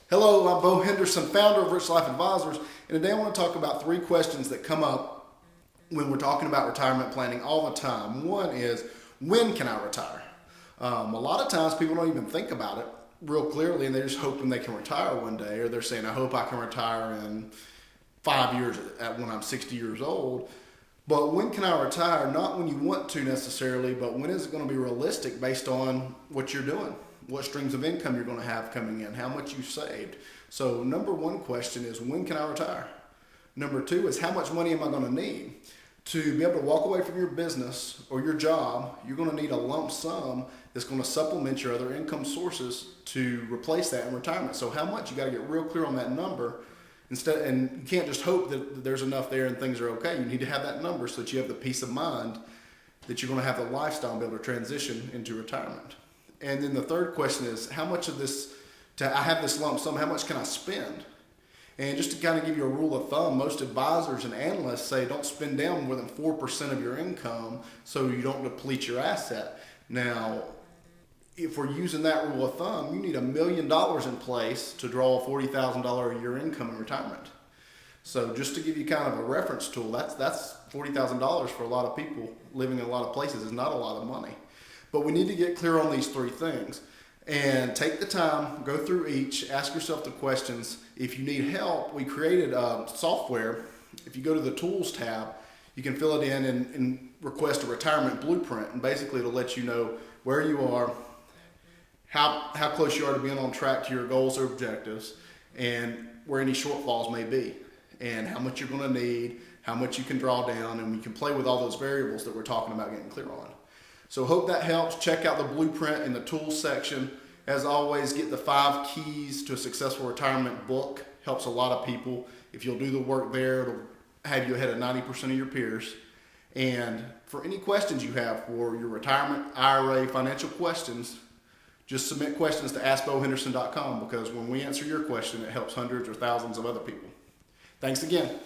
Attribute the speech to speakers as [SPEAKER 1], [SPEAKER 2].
[SPEAKER 1] Hello, I'm Bo Henderson, founder of Rich Life Advisors, and today I want to talk about 3 questions that come up when we're talking about retirement planning all the time. One is, when can I retire? A lot of times people don't even think about it real clearly, and they're just hoping they can retire one day, or they're saying, I hope I can retire in 5 years when I'm 60 years old. But when can I retire? Not when you want to necessarily, but when is it going to be realistic based on what you're doing? What streams of income you're going to have coming in, how much you've saved. So number 1 question is, when can I retire? Number 2 is, how much money am I going to need? To be able to walk away from your business or your job, you're going to need a lump sum that's going to supplement your other income sources to replace that in retirement. So how much? You got to get real clear on that number. And you can't just hope that there's enough there and things are okay. You need to have that number so that you have the peace of mind that you're going to have the lifestyle and be able to transition into retirement. And then the third question is, how much of this, I have this lump sum, how much can I spend? And just to kind of give you a rule of thumb, most advisors and analysts say don't spend down more than 4% of your income so you don't deplete your asset. Now, if we're using that rule of thumb, you need $1 million in place to draw a $40,000 a year income in retirement. So just to give you kind of a reference tool, that's $40,000 for a lot of people living in a lot of places is not a lot of money. But we need to get clear on these 3 things and take the time, go through each, ask yourself the questions. If you need help, we created software. If you go to the Tools tab, you can fill it in and request a retirement blueprint. And basically it'll let you know where you are, how close you are to being on track to your goals or objectives, and where any shortfalls may be, and how much you're going to need, how much you can draw down, and we can play with all those variables that we're talking about getting clear on. So hope that helps. Check out the blueprint in the tools section. As always, get the 5 keys to a successful retirement book. Helps a lot of people. If you'll do the work there, it'll have you ahead of 90% of your peers. And for any questions you have for your retirement, IRA, financial questions, just submit questions to askbohenderson.com, because when we answer your question, it helps hundreds or thousands of other people. Thanks again.